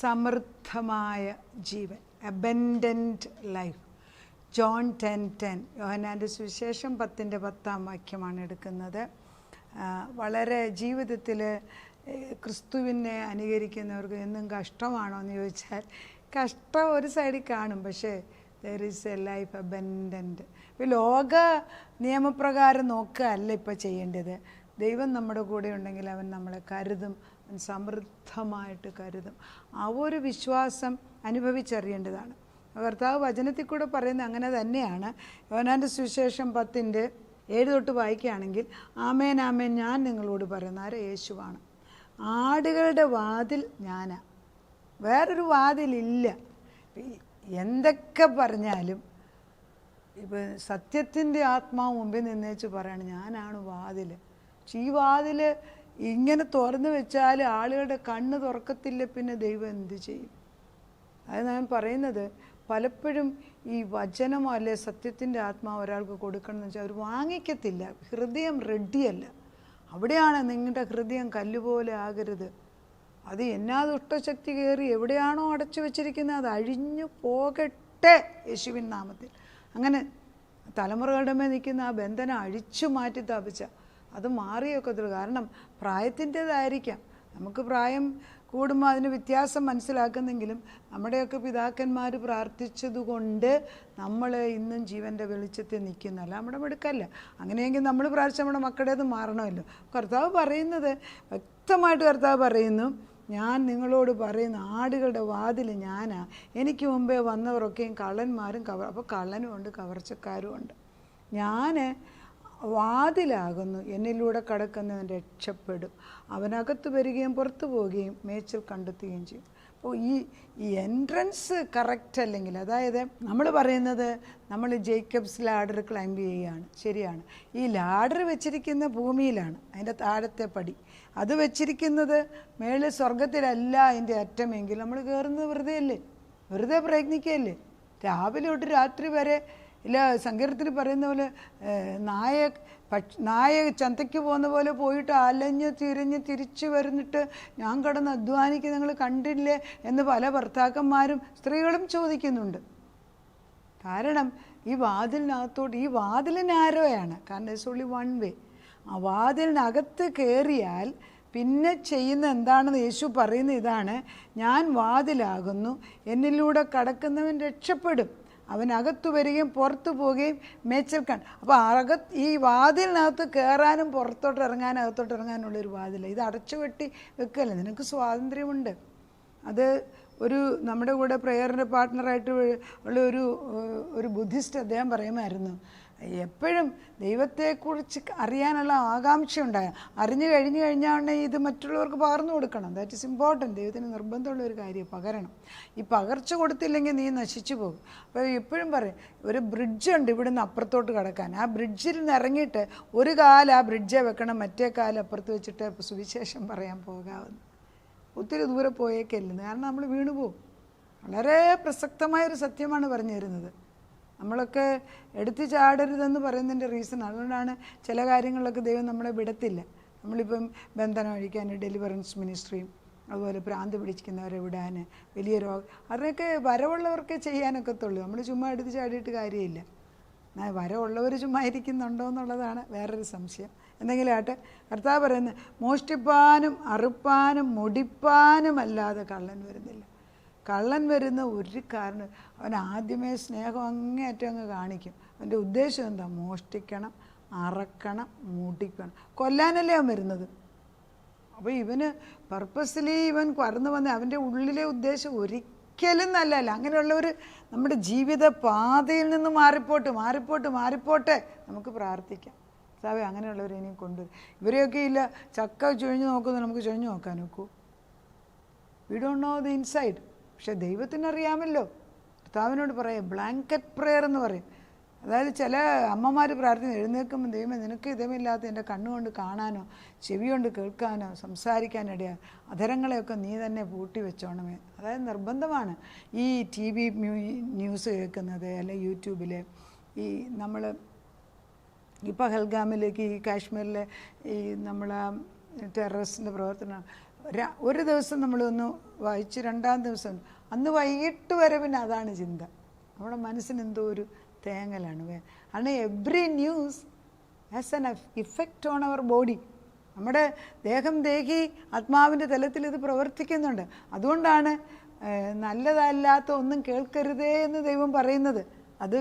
സമൃദ്ധമായ ജീവൻ, abundant life. John 10:10, യോഹന്നാൻ്റെ സുവിശേഷം 10:10 എടുക്കുന്നത്. വളരെ ജീവിതത്തിൽ ക്രിസ്തുവിനെ അനുകരിക്കുന്നവർക്ക് എന്നും കഷ്ടമാണോ എന്ന് ചോദിച്ചാൽ കഷ്ടം ഒരു സൈഡിൽ കാണും, പക്ഷേ there is A life abundant. ഇപ്പോൾ ലോക നിയമപ്രകാരം നോക്കുകയല്ല ഇപ്പോൾ ചെയ്യേണ്ടത്. ദൈവം നമ്മുടെ കൂടെ ഉണ്ടെങ്കിൽ അവൻ നമ്മളെ കരുതും, അവൻ സമൃദ്ധമായിട്ട് കരുതും. ആ ഒരു വിശ്വാസം അനുഭവിച്ചറിയേണ്ടതാണ്. കർത്താവ് വചനത്തിൽ കൂടെ പറയുന്നത് അങ്ങനെ തന്നെയാണ്. യോഹന്നാൻ്റെ സുവിശേഷം 10:7 വായിക്കുകയാണെങ്കിൽ, ആമേൻ ആമേൻ ഞാൻ നിങ്ങളോട് പറയുന്ന ആരെ? യേശുവാണ്. ആടുകളുടെ വാതിൽ ഞാനാ, വേറൊരു വാതിലില്ല. എന്തൊക്കെ പറഞ്ഞാലും ഇപ്പം സത്യത്തിൻ്റെ ആത്മാവ് മുമ്പിൽ നിന്നേച്ച് പറയണം, ഞാനാണ് വാതിൽ. പക്ഷെ ഈ വാതിൽ ഇങ്ങനെ തുറന്നു വെച്ചാൽ ആളുകളുടെ കണ്ണ് തുറക്കത്തില്ല, പിന്നെ ദൈവം എന്ത് ചെയ്യും? അത് ഞാൻ പറയുന്നത്, പലപ്പോഴും ഈ വചനമോ അല്ലെ സത്യത്തിൻ്റെ ആത്മാവ് ഒരാൾക്ക് കൊടുക്കണമെന്ന് വെച്ചാൽ അവർ വാങ്ങിക്കത്തില്ല. ഹൃദയം റെഡിയല്ല. അവിടെയാണ് നിങ്ങളുടെ ഹൃദയം കല്ലുപോലെ ആകരുത്. അത് എന്നാ ദുഷ്ടശക്തി കയറി എവിടെയാണോ അടച്ചു വെച്ചിരിക്കുന്നത് അത് അഴിഞ്ഞു പോകട്ടെ യേശുവിൻ നാമത്തിൽ. അങ്ങനെ തലമുറകളുടെ മേൽ നിൽക്കുന്ന ആ ബന്ധനം അഴിച്ചു മാറ്റി സ്ഥാപിച്ച അത് മാറിയൊക്കത്തുള്ളൂ. കാരണം പ്രായത്തിൻ്റേതായിരിക്കാം. നമുക്ക് പ്രായം കൂടുമ്പോൾ അതിന് വ്യത്യാസം മനസ്സിലാക്കുന്നെങ്കിലും നമ്മുടെയൊക്കെ പിതാക്കന്മാർ പ്രാർത്ഥിച്ചതുകൊണ്ട് നമ്മൾ ഇന്നും ജീവൻ്റെ വെളിച്ചത്തിൽ നിൽക്കുന്നല്ല, നമ്മുടെ മിടുക്കല്ല. അങ്ങനെയെങ്കിൽ നമ്മൾ പ്രാർത്ഥിച്ച നമ്മുടെ മക്കളുടേത് മാറണമല്ലോ. കർത്താവ് പറയുന്നത് വ്യക്തമായിട്ട് കർത്താവ് പറയുന്നു, ഞാൻ നിങ്ങളോട് പറയുന്ന ആടുകളുടെ വാതിൽ ഞാനാ. എനിക്ക് മുമ്പേ വന്നവരൊക്കെയും കള്ളന്മാരും അപ്പോൾ കള്ളനും ഉണ്ട്, കവർച്ചക്കാരും ഉണ്ട്. ഞാൻ വാതിലാകുന്നു, എന്നിലൂടെ കടക്കുന്നവൻ രക്ഷപ്പെടും. അവനകത്ത് വരികയും പുറത്തു പോവുകയും മേച്ചിൽ കണ്ടെത്തുകയും ചെയ്യും. അപ്പോൾ ഈ എൻട്രൻസ് കറക്റ്റ് അല്ലെങ്കിൽ, അതായത് നമ്മൾ പറയുന്നത് നമ്മൾ ജേക്കബ്സ് ലാഡർ ക്ലൈംബ് ചെയ്യുകയാണ്, ശരിയാണ്. ഈ ലാഡർ വെച്ചിരിക്കുന്ന ഭൂമിയിലാണ്, അതിൻ്റെ താഴത്തെ പടി. അത് വെച്ചിരിക്കുന്നത് മേളിൽ സ്വർഗത്തിലല്ല അതിൻ്റെ അറ്റമെങ്കിൽ നമ്മൾ കയറുന്നത് വെറുതെ അല്ലേ, വെറുതെ പ്രയത്നിക്കുകയല്ലേ. രാവിലെ തൊട്ട് രാത്രി വരെ ഇല്ല, സങ്കീർത്തനത്തിൽ പറയുന്ന പോലെ നായ ചന്തയ്ക്ക് പോകുന്ന പോലെ പോയിട്ട് അലഞ്ഞ് തിരിഞ്ഞ് തിരിച്ചു വരുന്നിട്ട് ഞാൻ കിടന്ന് അധ്വാനിക്കുക നിങ്ങൾ കണ്ടില്ലേ എന്ന് പല ഭർത്താക്കന്മാരും സ്ത്രീകളും ചോദിക്കുന്നുണ്ട്. കാരണം ഈ വാതിലിനകത്തോട്ട്, ഈ വാതിലിന് ആരോയാണ്, കാരണം ഇറ്റ്സ് ഓൺലി വൺ വേ. ആ വാതിലിനകത്ത് കയറിയാൽ പിന്നെ ചെയ്യുന്ന എന്താണെന്ന് യേശു പറയുന്ന ഇതാണ്, ഞാൻ വാതിലാകുന്നു, എന്നിലൂടെ കടക്കുന്നവൻ രക്ഷപ്പെടും. അവനകത്തു വരികയും പുറത്തു പോവുകയും മേച്ചൽ അപ്പോൾ ഈ വാതിലിനകത്ത് കയറാനും പുറത്തോട്ട് ഇറങ്ങാനും അകത്തോട്ട് ഇറങ്ങാനുള്ളൊരു വാതില. ഇത് അടച്ചു വെട്ടി വെക്കല്ലേ, നിനക്ക് സ്വാതന്ത്ര്യമുണ്ട്. അത് നമ്മുടെ കൂടെ പ്രെയറിൻ്റെ പാർട്ട്ണറായിട്ട് ഉള്ള ഒരു ബുദ്ധിസ്റ്റ് അദ്ദേഹം പറയുമായിരുന്നു, എപ്പോഴും ദൈവത്തെക്കുറിച്ച് അറിയാനുള്ള ആകാംക്ഷ ഉണ്ടായ, അറിഞ്ഞു കഴിഞ്ഞാൽ ഇത് മറ്റുള്ളവർക്ക് പകർന്നു കൊടുക്കണം. That is important. ദൈവത്തിന് നിർബന്ധമുള്ള ഒരു കാര്യം പകരണം. ഈ പകർച്ച കൊടുത്തില്ലെങ്കിൽ നീ നശിച്ചു പോകും. അപ്പോൾ എപ്പോഴും പറയും, ഒരു ബ്രിഡ്ജുണ്ട് ഇവിടുന്ന് അപ്പുറത്തോട്ട് കിടക്കാൻ. ആ ബ്രിഡ്ജിൽ നിന്ന് ഇറങ്ങിയിട്ട് ഒരു കാല് ആ ബ്രിഡ്ജെ വെക്കണം, മറ്റേ കാല് അപ്പുറത്ത് വെച്ചിട്ട് സുവിശേഷം പറയാൻ പോകാവുന്നു. ഒത്തിരി ദൂരെ പോയേക്കല്ലെന്ന്, കാരണം നമ്മൾ വീണുപോകും. വളരെ പ്രസക്തമായൊരു സത്യമാണ് പറഞ്ഞു തരുന്നത്. നമ്മളൊക്കെ എടുത്തു ചാടരുതെന്ന് പറയുന്നതിൻ്റെ റീസൺ അതുകൊണ്ടാണ്. ചില കാര്യങ്ങളിലൊക്കെ ദൈവം നമ്മളെ വിടത്തില്ല. നമ്മളിപ്പം ബന്ധനം അഴിക്കാൻ ഡെലിവറൻസ് മിനിസ്ട്രിയും അതുപോലെ ഭ്രാന്ത് പിടിക്കുന്നവരെ വിടാൻ, വലിയ രോഗം, അതൊക്കെ വരവുള്ളവർക്ക് ചെയ്യാനൊക്കത്തുള്ളൂ. നമ്മൾ ചുമ്മാ എടുത്ത് ചാടിയിട്ട് കാര്യമില്ല. വരവുള്ളവർ ചുമ്മാ ഇരിക്കുന്നുണ്ടോ എന്നുള്ളതാണ് വേറൊരു സംശയം. എന്തെങ്കിലും ആട്ടെ, കർത്താവ് പറയുന്നത്, മോഷ്ടിപ്പാനും അറുപ്പാനും മുടിപ്പാനും അല്ലാതെ കള്ളൻ വരുന്നില്ല. കള്ളൻ വരുന്ന ഒരു കാരണം, അവൻ ആദ്യമേ സ്നേഹം അങ്ങേയറ്റം അങ്ങ് കാണിക്കും. അവൻ്റെ ഉദ്ദേശം എന്താ? മോഷ്ടിക്കണം, അറക്കണം, മുടിക്കണം, കൊല്ലാനല്ലേ അവൻ വരുന്നത്. അപ്പോൾ ഇവന് പർപ്പസ്ലി ഇവൻ കടന്നു വന്ന അവൻ്റെ ഉള്ളിലെ ഉദ്ദേശം ഒരിക്കലും നല്ലതല്ല. അങ്ങനെയുള്ളവർ നമ്മുടെ ജീവിത പാതയിൽ നിന്ന് മാറിപ്പോട്ടെ നമുക്ക് പ്രാർത്ഥിക്കാം. സാവേ അങ്ങനെയുള്ളവർ ഇനിയും കൊണ്ടുവരും. ഇവരെയൊക്കെ ഇല്ല, ചക്ക ചുഴിഞ്ഞ് നോക്കുന്നു, നമുക്ക് ചുഴിഞ്ഞ് നോക്കാൻ നോക്കൂ? We don't know the inside. പക്ഷെ ദൈവത്തിനറിയാമല്ലോ. കർത്താവിനോട് പറയാം, ബ്ലാങ്കറ്റ് പ്രെയർ എന്ന് പറയും. അതായത് ചില അമ്മമാർ പ്രാർത്ഥന എഴുന്നേൽക്കുമ്പോൾ, ദൈവമേ നിനക്ക് ഇതമില്ലാത്ത എൻ്റെ കണ്ണുകൊണ്ട് കാണാനോ ചെവി കൊണ്ട് കേൾക്കാനോ സംസാരിക്കാനിടയാ, അധരങ്ങളെയൊക്കെ നീ തന്നെ പൂട്ടി വെച്ചോണമേ. അതായത് നിർബന്ധമാണ് ഈ TV ന്യൂസ് കേൾക്കുന്നത്, അല്ലെങ്കിൽ യൂട്യൂബിൽ ഈ നമ്മൾ ഈ പഹൽഗാമിലേക്ക്, ഈ കാശ്മീരിലെ ഈ നമ്മളെ ടെററിസ്റ്റിൻ്റെ പ്രവർത്തനം ഒരു ദിവസം നമ്മളൊന്ന് വായിച്ച് രണ്ടാം ദിവസം അന്ന് വൈകിട്ട് വരെ പിന്നെ അതാണ് ചിന്ത. നമ്മുടെ മനസ്സിന് എന്തോ ഒരു തേങ്ങലാണ്. കാരണം every news has an effect on our body. നമ്മുടെ ദേഹം ദേഹി ആത്മാവിൻ്റെ തലത്തിൽ ഇത് പ്രവർത്തിക്കുന്നുണ്ട്. അതുകൊണ്ടാണ് നല്ലതല്ലാത്ത ഒന്നും കേൾക്കരുതേ എന്ന് ദൈവം പറയുന്നത്. അത്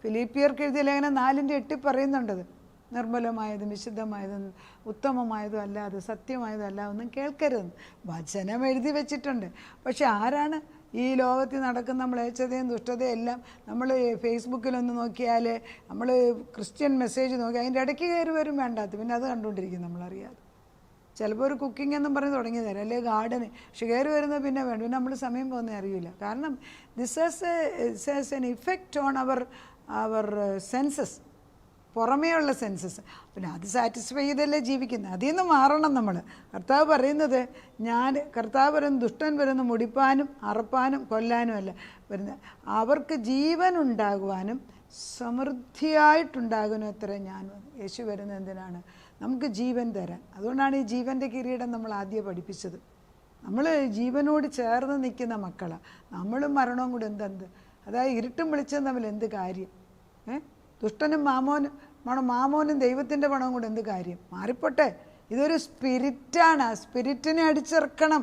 ഫിലിപ്പിയർക്ക് എഴുതിയ ലേഖനം 4:8 പറയുന്നുണ്ടത്. നിർമ്മലമായതും വിശുദ്ധമായതും ഉത്തമമായതും അല്ലാതെ സത്യമായതും അല്ല ഒന്നും കേൾക്കരുതെന്ന് വചനം എഴുതി വെച്ചിട്ടുണ്ട്. പക്ഷെ ആരാണ് ഈ ലോകത്തിൽ നടക്കുന്ന മ്ലേച്ഛതയും ദുഷ്ടതയും എല്ലാം നമ്മൾ ഫേസ്ബുക്കിലൊന്ന് നോക്കിയാൽ, നമ്മൾ ക്രിസ്ത്യൻ മെസ്സേജ് നോക്കി അതിൻ്റെ ഇടയ്ക്ക് കയറി വരും വേണ്ടാത്ത, പിന്നെ അത് കണ്ടുകൊണ്ടിരിക്കും നമ്മളറിയാതെ. ചിലപ്പോൾ ഒരു കുക്കിംഗ് എന്നും പറഞ്ഞ് തുടങ്ങി തരാം, അല്ലെങ്കിൽ ഗാർഡന്. പക്ഷെ കയറി വരുന്നത് പിന്നെ വേണ്ട, പിന്നെ നമ്മൾ സമയം പോകുന്നത് അറിയില്ല. കാരണം this has an effect on our senses, പുറമേയുള്ള സെൻസസ്. പിന്നെ അത് സാറ്റിസ്ഫൈ ചെയ്തല്ലേ ജീവിക്കുന്നത്. അതിൽ നിന്ന് മാറണം നമ്മൾ. കർത്താവ് പറയുന്നത് കർത്താവ് പറയുന്നത് ദുഷ്ടൻ വരുന്ന മുടിപ്പാനും അറപ്പാനും കൊല്ലാനും അല്ല വരുന്നത്, അവർക്ക് ജീവൻ ഉണ്ടാകുവാനും സമൃദ്ധിയായിട്ടുണ്ടാകുന്നു അത്ര ഞാൻ വന്നു. യേശു വരുന്നത് എന്തിനാണ്? നമുക്ക് ജീവൻ തരാൻ. അതുകൊണ്ടാണ് ഈ ജീവൻ്റെ കിരീടം നമ്മൾ ആദ്യം പഠിപ്പിച്ചത്. നമ്മൾ ജീവനോട് ചേർന്ന് നിൽക്കുന്ന മക്കളാണ്. നമ്മളും മരണവും കൂടെ എന്തെന്ത്, അതായത് ഇരുട്ടും വെളിച്ചം തമ്മിൽ എന്ത് കാര്യം? ദുഷ്ടനും മാമോനും ദൈവത്തിൻ്റെ പണവും കൂടെ എന്ത് കാര്യം? മാറിപ്പോട്ടെ. ഇതൊരു സ്പിരിറ്റാണ്. ആ സ്പിരിറ്റിനെ അടിച്ചിറക്കണം.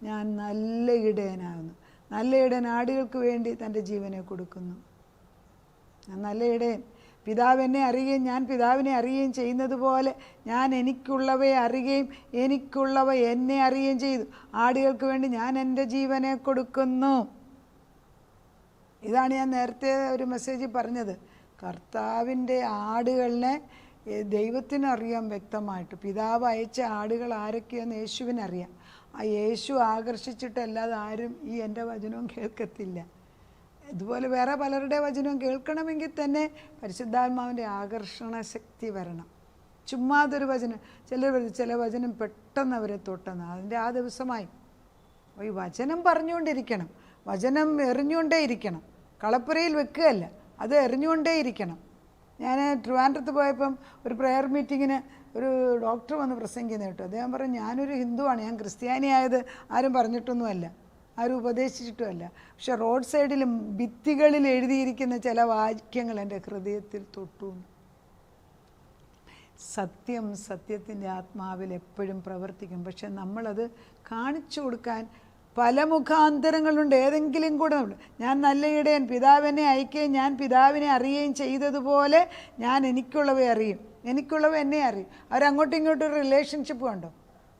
ഞാൻ നല്ല ഇടയനാകുന്നു. നല്ല ഇടയൻ ആടുകൾക്ക് വേണ്ടി തൻ്റെ ജീവനെ കൊടുക്കുന്നു. ഞാൻ നല്ല ഇടയൻ. പിതാവ് എന്നെ അറിയുകയും ഞാൻ പിതാവിനെ അറിയുകയും ചെയ്യുന്നത് പോലെ ഞാൻ എനിക്കുള്ളവയെ അറിയുകയും എനിക്കുള്ളവ എന്നെ അറിയുകയും ചെയ്തു. ആടുകൾക്ക് വേണ്ടി ഞാൻ എൻ്റെ ജീവനെ കൊടുക്കുന്നു. ഇതാണ് ഞാൻ നേരത്തെ ഒരു മെസ്സേജിൽ പറഞ്ഞത്. കർത്താവിൻ്റെ ആടുകളിനെ ദൈവത്തിനറിയാം വ്യക്തമായിട്ട്. പിതാവ് അയച്ച ആടുകൾ ആരൊക്കെയെന്ന് യേശുവിനറിയാം. ആ യേശു ആകർഷിച്ചിട്ടല്ലാതെ ആരും ഈ എൻ്റെ വചനവും കേൾക്കത്തില്ല. ഇതുപോലെ വേറെ പലരുടെ വചനവും കേൾക്കണമെങ്കിൽ തന്നെ പരിശുദ്ധാത്മാവിൻ്റെ ആകർഷണ ശക്തി വരണം. ചുമ്മാതൊരു വചനം, ചില വചനം പെട്ടെന്ന് അവരെ തൊട്ടെന്ന് അതിൻ്റെ ആ ദിവസമായി. അപ്പോൾ ഈ വചനം പറഞ്ഞുകൊണ്ടിരിക്കണം, വചനം എറിഞ്ഞുകൊണ്ടേ ഇരിക്കണം. കളപ്പുരയിൽ വെക്കുകയല്ല, അത് എറിഞ്ഞുകൊണ്ടേ ഇരിക്കണം. ഞാൻ ട്രിവാൻഡ്രത്ത് പോയപ്പം ഒരു പ്രെയർ മീറ്റിങ്ങിന് ഒരു ഡോക്ടർ വന്ന് പ്രസംഗിക്കുന്ന കേട്ടു. അദ്ദേഹം പറഞ്ഞു, ഞാനൊരു ഹിന്ദുവാണ്, ഞാൻ ക്രിസ്ത്യാനിയായത് ആരും പറഞ്ഞിട്ടൊന്നുമല്ല, ആരും ഉപദേശിച്ചിട്ടുമല്ല. പക്ഷെ റോഡ് സൈഡിലും ഭിത്തികളിൽ എഴുതിയിരിക്കുന്ന ചില വാക്യങ്ങൾ എൻ്റെ ഹൃദയത്തിൽ തൊട്ടു. സത്യം സത്യത്തിൻ്റെ ആത്മാവിൽ എപ്പോഴും പ്രവർത്തിക്കും. പക്ഷെ നമ്മളത് കാണിച്ചു കൊടുക്കാൻ പല മുഖാന്തരങ്ങളുണ്ട്. ഏതെങ്കിലും കൂടെ നമ്മൾ ഞാൻ നല്ല ഇടയൻ, പിതാവിനെ അയക്കുകയും ഞാൻ പിതാവിനെ അറിയുകയും ചെയ്തതുപോലെ ഞാൻ എനിക്കുള്ളവയെ അറിയും, എനിക്കുള്ളവ എന്നെ അറിയും. അവരങ്ങോട്ടും ഇങ്ങോട്ടും ഒരു റിലേഷൻഷിപ്പ് കണ്ടോ?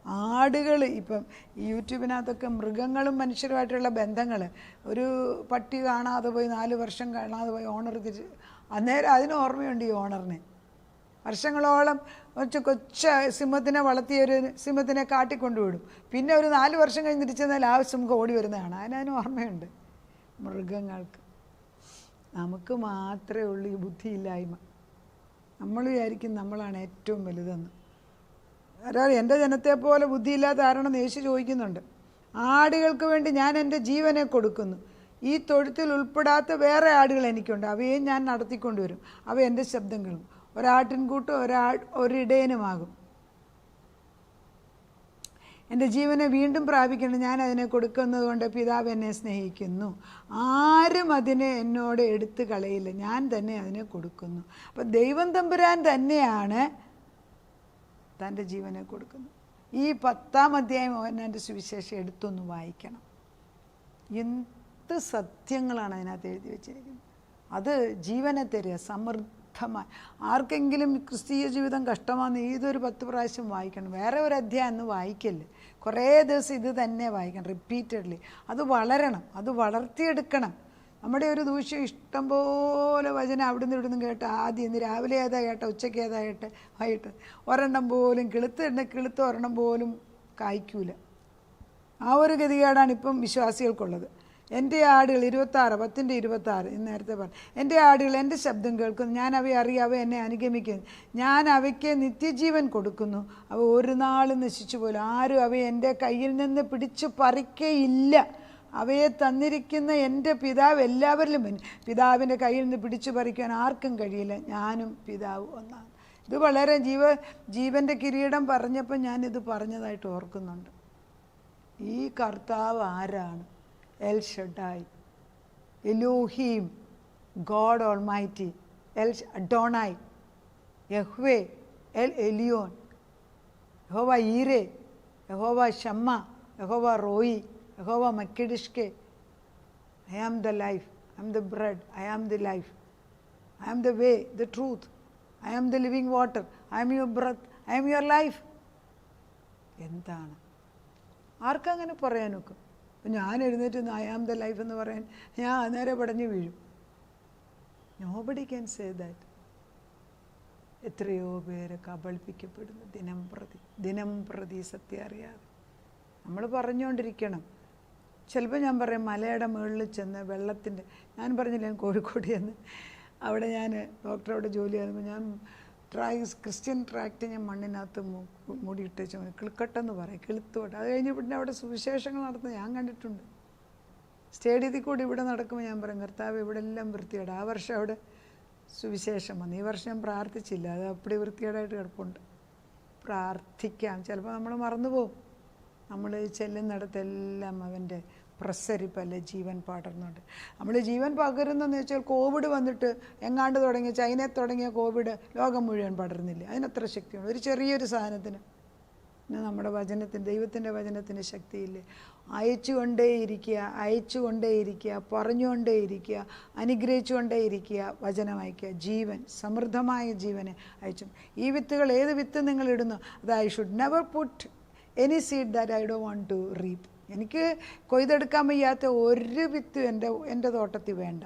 ആടുകൾ ഇപ്പം യൂട്യൂബിനകത്തൊക്കെ മൃഗങ്ങളും മനുഷ്യരുമായിട്ടുള്ള ബന്ധങ്ങൾ. ഒരു പട്ടി കാണാതെ പോയി 4 വർഷം കാണാതെ പോയി ഓണർ അന്നേരം അതിന് ഓർമ്മയുണ്ട് ഈ ഓണറിനെ. വർഷങ്ങളോളം കൊച്ച സിംഹത്തിനെ വളർത്തിയൊരു സിംഹത്തിനെ കാട്ടിക്കൊണ്ടുവിടും. പിന്നെ ഒരു 4 വർഷം കഴിഞ്ഞ് തിരിച്ചെന്നാൽ ആ സിംഹം ഓടി വരുന്നതാണ്. അതിന് ഓർമ്മയുണ്ട്. മൃഗങ്ങൾക്ക്. നമുക്ക് മാത്രമേ ഉള്ളൂ ഈ ബുദ്ധിയില്ലായ്മ. നമ്മൾ വിചാരിക്കും നമ്മളാണ് ഏറ്റവും വലുതെന്ന്. അതായത് എൻ്റെ ജനത്തെ പോലെ ബുദ്ധിയില്ലാത്ത ആരാണെന്ന് യേശു ചോദിക്കുന്നുണ്ട്. ആടുകൾക്ക് വേണ്ടി ഞാൻ എൻ്റെ ജീവനെ കൊടുക്കുന്നു. ഈ തൊഴുത്തിൽ ഉൾപ്പെടാത്ത വേറെ ആടുകൾ എനിക്കുണ്ട്, അവയെ ഞാൻ നടത്തിക്കൊണ്ടുവരും. അവ എൻ്റെ ശബ്ദം കേൾക്കും. ഒരാട്ടിൻകൂട്ടും ഒരിടയനുമാകും. എൻ്റെ ജീവനെ വീണ്ടും പ്രാപിക്കണം. ഞാൻ അതിനെ കൊടുക്കുന്നത് കൊണ്ട് പിതാവ് എന്നെ സ്നേഹിക്കുന്നു. ആരും അതിനെ എന്നോട് എടുത്തു കളയില്ല, ഞാൻ തന്നെ അതിനെ കൊടുക്കുന്നു. അപ്പം ദൈവം തമ്പുരാൻ തന്നെയാണ് തൻ്റെ ജീവനെ കൊടുക്കുന്നു. ഈ 10-ാം അധ്യായം യോഹന്നാൻ്റെ സുവിശേഷം എടുത്തൊന്ന് വായിക്കണം. എന്ത് സത്യങ്ങളാണ് അതിനകത്ത് എഴുതി വെച്ചിരിക്കുന്നത്. അത് ജീവനെ തരിക സമൃദ്ധമായി. ആർക്കെങ്കിലും ക്രിസ്തീയ ജീവിതം കഷ്ടമാണെന്ന് ഏതൊരു 10 പ്രാവശ്യം വായിക്കണം. വേറെ ഒരു അധ്യായം ഒന്ന് വായിക്കല്ലേ, കുറേ ദിവസം ഇത് തന്നെ വായിക്കണം റിപ്പീറ്റഡ്ലി. അത് വളരണം, അത് വളർത്തിയെടുക്കണം. നമ്മുടെ ഒരു ദൂഷ്യം ഇഷ്ടംപോലെ വചനം അവിടുന്ന് ഇവിടുന്ന് കേട്ട് ആദ്യം ഇന്ന് രാവിലെ ഏതാ കേട്ട, ഉച്ചയ്ക്ക് ഏതാ കേട്ട്, വൈകിട്ട് ഒരെണ്ണം പോലും കിളുത്ത് ഒരെണ്ണം പോലും കായ്ക്കൂല. ആ ഒരു ഗതികേടാണ് ഇപ്പം വിശ്വാസികൾക്കുള്ളത്. എൻ്റെ ആടുകൾ 10-26 ഇന്ന് നേരത്തെ പറഞ്ഞു. എൻ്റെ ആടുകൾ എൻ്റെ ശബ്ദം കേൾക്കുന്നു, ഞാൻ അവയെ അറിയും, അവ എന്നെ അനുഗമിക്കുന്നു. ഞാൻ അവയ്ക്ക് നിത്യജീവൻ കൊടുക്കുന്നു, അവ ഒരു നാളും നശിച്ചു പോലും. ആരും അവയെ എൻ്റെ കയ്യിൽ നിന്ന് പിടിച്ചു പറിക്കയില്ല. അവയെ തന്നിരിക്കുന്ന എൻ്റെ പിതാവ് എല്ലാവരിലും പിതാവിൻ്റെ കയ്യിൽ നിന്ന് പിടിച്ചു പറിക്കാൻ ആർക്കും കഴിയില്ല. ഞാനും പിതാവ് ഒന്നാണ്. ഇത് വളരെ ജീവൻ്റെ കിരീടം പറഞ്ഞപ്പോൾ ഞാനിത് പറഞ്ഞതായിട്ട് ഓർക്കുന്നുണ്ട്. ഈ കർത്താവ് ആരാണ്? El Shaddai, Elohim, God Almighty, Adonai, Yahweh, El Elyon, Jehovah Jireh, യഹോവ ഷമ്മ, യഹോവ റോയി, യഹോവ മക്കിഡിഷ്കെ. I am the life, I am the bread, I am the life, I am the way, the truth, I am the living water, I am your breath, I am your life. എന്താണ്? ആർക്കങ്ങനെ പറയാനൊക്കെ? അപ്പം ഞാൻ എഴുന്നേറ്റ് I am the life എന്ന് പറയാൻ ഞാൻ അന്നേരം പടഞ്ഞു വീഴും. Nobody can say that. എത്രയോ പേര് കബളിപ്പിക്കപ്പെടുന്നു ദിനം പ്രതി സത്യം അറിയാതെ. നമ്മൾ പറഞ്ഞുകൊണ്ടിരിക്കണം. ചിലപ്പോൾ ഞാൻ പറയും മലയുടെ മുകളിൽ ചെന്ന് വെള്ളത്തിൻ്റെ, ഞാൻ പറഞ്ഞില്ല ഞാൻ കോഴിക്കോട് ചെന്ന് അവിടെ ഞാൻ ഡോക്ടറോട് ജോലി ചെയ്യുമ്പോൾ ഞാൻ ക്രിസ്ത്യൻ ട്രാക്റ്റ് ഞാൻ മണ്ണിനകത്ത് മൂടിയിട്ട് കിളുക്കട്ടെന്ന് പറയും, കിളുത്തോട്ട്. അത് കഴിഞ്ഞ് പിന്നെ അവിടെ സുവിശേഷങ്ങൾ നടത്തുന്നത് ഞാൻ കണ്ടിട്ടുണ്ട്. സ്റ്റേഡിയത്തിൽ കൂടി ഇവിടെ നടക്കുമ്പോൾ ഞാൻ പറയും കർത്താവ് ഇവിടെ എല്ലാം വൃത്തികേട്. ആ വർഷം അവിടെ സുവിശേഷം വന്നു. ഈ വർഷം ഞാൻ പ്രാർത്ഥിച്ചില്ല, അത് അപ്പടി വൃത്തികേടായിട്ട് കിടപ്പുണ്ട്. പ്രാർത്ഥിക്കാം. ചിലപ്പോൾ നമ്മൾ മറന്നുപോകും. നമ്മൾ ചെല്ലുന്നിടത്തെല്ലാം അവൻ്റെ പ്രസരിപ്പല്ല ജീവൻ പടർന്നുണ്ട്. നമ്മൾ ജീവൻ പകരുന്നതെന്ന് വെച്ചാൽ കോവിഡ് വന്നിട്ട് എങ്ങാണ്ട് തുടങ്ങിയ ചൈനയിൽ തുടങ്ങിയ കോവിഡ് ലോകം മുഴുവൻ പടർന്നില്ല. അതിനത്ര ശക്തിയുണ്ട് ഒരു ചെറിയൊരു സാധനത്തിന്. പിന്നെ നമ്മുടെ വചനത്തിന്, ദൈവത്തിൻ്റെ വചനത്തിന് ശക്തിയില്ലേ? അയച്ചുകൊണ്ടേയിരിക്കുക, പറഞ്ഞുകൊണ്ടേയിരിക്കുക, അനുഗ്രഹിച്ചുകൊണ്ടേയിരിക്കുക, വചനം അയക്കുക. ജീവൻ, സമൃദ്ധമായ ജീവനെ അയച്ചു. ഈ വിത്തുകൾ, ഏത് വിത്ത് നിങ്ങൾ ഇടുന്നു, അത് I should never put any seed that I don't want to reap. എനിക്ക് കൊയ്തെടുക്കാൻ വയ്യാത്ത ഒരു വിത്ത് എൻ്റെ തോട്ടത്തിൽ വേണ്ട.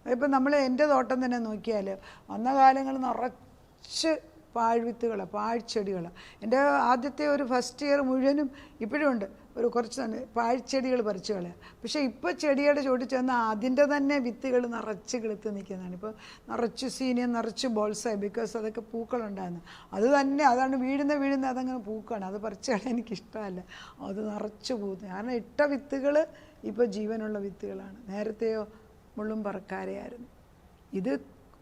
ഇപ്പം നമ്മൾ എൻ്റെ തോട്ടം തന്നെ നോക്കിയാൽ വന്ന കാലങ്ങൾ നിറച്ച് പാഴ്വിത്തുകളാണ്, പാഴ്ചെടികളാണ്. എൻ്റെ ആദ്യത്തെ ഒരു ഫസ്റ്റ് ഇയർ മുഴുവനും ഇപ്പോഴും ഉണ്ട്. ഒരു കുറച്ച് തന്നെ പാഴ്ചെടികൾ പറിച്ചു കളയാം. പക്ഷേ ഇപ്പോൾ ചെടിയുടെ ചോട്ടിൽ ചെന്നാൽ അതിൻ്റെ തന്നെ വിത്തുകൾ നിറച്ച് കിളുത്ത് നിൽക്കുന്നതാണ്. ഇപ്പോൾ നിറച്ച് സീനിയം, നിറച്ച് ബോൾസായി. ബിക്കോസ് അതൊക്കെ പൂക്കളുണ്ടായിരുന്നു. അത് തന്നെ, അതാണ് വീഴുന്ന അതങ്ങനെ പൂക്കാണ്. അത് പറിച്ച് കളയാൻ എനിക്കിഷ്ടമല്ല. അത് നിറച്ച് പൂത്ത്. കാരണം ഇട്ട വിത്തുകൾ ഇപ്പോൾ ജീവനുള്ള വിത്തുകളാണ്. നേരത്തെയോ മുള്ളും പറക്കാരെയായിരുന്നു. ഇത്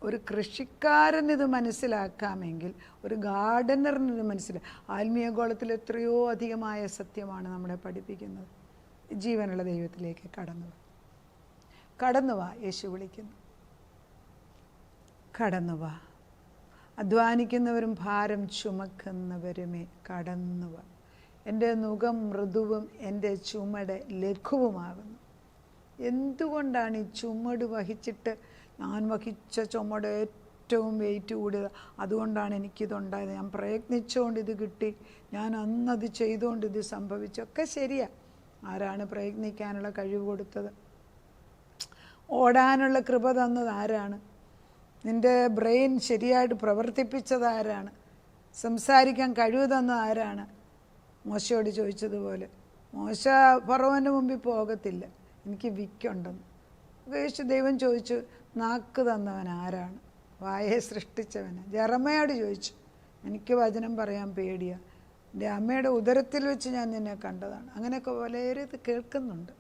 ഒരു കൃഷിക്കാരനിത് മനസ്സിലാക്കാമെങ്കിൽ ഒരു ഗാർഡനറിനിത് മനസ്സിലാക്കാം. ആത്മീയ ഗോളത്തിൽ എത്രയോ അധികമായ സത്യമാണ് നമ്മളെ പഠിപ്പിക്കുന്നത്. ജീവനുള്ള ദൈവത്തിലേക്ക് കടന്നു വാ. യേശു വിളിക്കുന്നു, കടന്നു വാ. അധ്വാനിക്കുന്നവരും ഭാരം ചുമക്കുന്നവരുമേ കടന്നു വാ. എൻ്റെ നുകം മൃദുവും എൻ്റെ ചുമട് ലഘുവുമാകുന്നു. എന്തുകൊണ്ടാണ് ഈ ചുമട് വഹിച്ചിട്ട്, ഞാൻ വഹിച്ച ചുമട് ഏറ്റവും വെയിറ്റ് കൂടിയത്, അതുകൊണ്ടാണ് എനിക്കിതുണ്ടായത്, ഞാൻ പ്രയത്നിച്ചുകൊണ്ട് ഇത് കിട്ടി, ഞാൻ അന്നത് ചെയ്തുകൊണ്ട് ഇത് സംഭവിച്ചൊക്കെ ശരിയാ. ആരാണ് പ്രയത്നിക്കാനുള്ള കഴിവ് കൊടുത്തത്? ഓടാനുള്ള കൃപ തന്നത് ആരാണ്? നിൻ്റെ ബ്രെയിൻ ശരിയായിട്ട് പ്രവർത്തിപ്പിച്ചത് ആരാണ്? സംസാരിക്കാൻ കഴിവ് തന്നത് ആരാണ്? മോശയോട് ചോദിച്ചതുപോലെ, മോശ ഫറവോൻ്റെ മുമ്പിൽ പോകത്തില്ല, എനിക്ക് വിക്കുണ്ടെന്ന്. യേശു ദൈവം ചോദിച്ചു, നാക്ക് തന്നവൻ ആരാണ്? വായെ സൃഷ്ടിച്ചവന്. ജെറമയോട് ചോദിച്ചു, എനിക്ക് വചനം പറയാൻ പേടിയാണ്, എൻ്റെ അമ്മയുടെ ഉദരത്തിൽ വെച്ച് ഞാൻ നിന്നെ കണ്ടതാണ്. അങ്ങനെയൊക്കെ വളരെ ഇത് കേൾക്കുന്നുണ്ട്.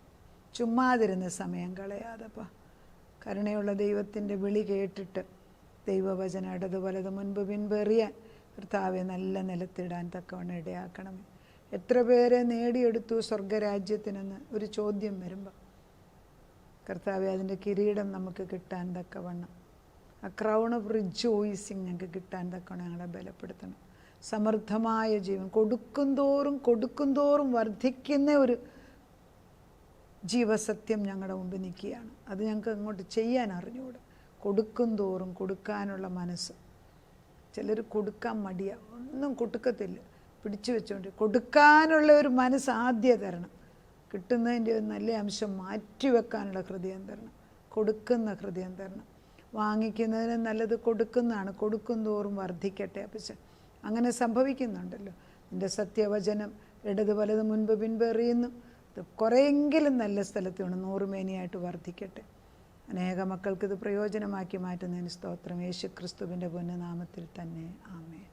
ചുമ്മാതിരുന്ന് സമയം കളയാതെപ്പാ. കരുണയുള്ള ദൈവത്തിൻ്റെ വിളി കേട്ടിട്ട് ദൈവവചനം ഇടത് വലത് മുൻപ് പിൻപെറിയാൻ കർത്താവെ നല്ല നിലത്തിടാൻ തക്കവണ്ണം ഇടയാക്കണമേ. എത്ര പേരെ നേടിയെടുത്തു സ്വർഗരാജ്യത്തിനെന്ന് ഒരു ചോദ്യം വരുമ്പോൾ, കർത്താവെ അതിൻ്റെ കിരീടം നമുക്ക് കിട്ടാൻ തക്കവണ്ണം, ആ ക്രൗൺ ഓഫ് റിജോയിസിങ് ഞങ്ങൾക്ക് കിട്ടാൻ തക്കവണ്ണം ഞങ്ങളെ ബലപ്പെടുത്തണം. സമൃദ്ധമായ ജീവൻ കൊടുക്കും തോറും വർദ്ധിക്കുന്ന ഒരു ജീവസത്യം ഞങ്ങളുടെ മുമ്പിൽ നിൽക്കുകയാണ്. അത് ഞങ്ങൾക്ക് അങ്ങോട്ട് ചെയ്യാൻ അറിഞ്ഞുകൂടെ. കൊടുക്കും തോറും കൊടുക്കാനുള്ള മനസ്സ്. ചിലർ കൊടുക്കാൻ മടിയാണ്, ഒന്നും കൊടുക്കത്തില്ല, പിടിച്ചു വെച്ചുകൊണ്ട്. കൊടുക്കാനുള്ള ഒരു മനസ്സ് ആദ്യം തരണം. കിട്ടുന്നതിൻ്റെ ഒരു നല്ല അംശം മാറ്റിവെക്കാനുള്ള ഹൃദയം തരണം. കൊടുക്കുന്ന ഹൃദയം തരണം. വാങ്ങിക്കുന്നതിന് നല്ലത് കൊടുക്കുന്നതാണ്. കൊടുക്കും തോറും വർദ്ധിക്കട്ടെ. പക്ഷെ അങ്ങനെ സംഭവിക്കുന്നുണ്ടല്ലോ. നിൻ്റെ സത്യവചനം ഇടത് വലത് മുൻപ് പിൻപെറിയുന്നു. ഇത് കുറേയെങ്കിലും നല്ല സ്ഥലത്ത് വേണം, 100 മേനിയായിട്ട് വർദ്ധിക്കട്ടെ. അനേക മക്കൾക്കിത് പ്രയോജനമാക്കി മാറ്റുന്നതിന് സ്തോത്രം. യേശു ക്രിസ്തുവിൻ്റെ പൊന്നുനാമത്തിൽ തന്നെ ആമേൻ.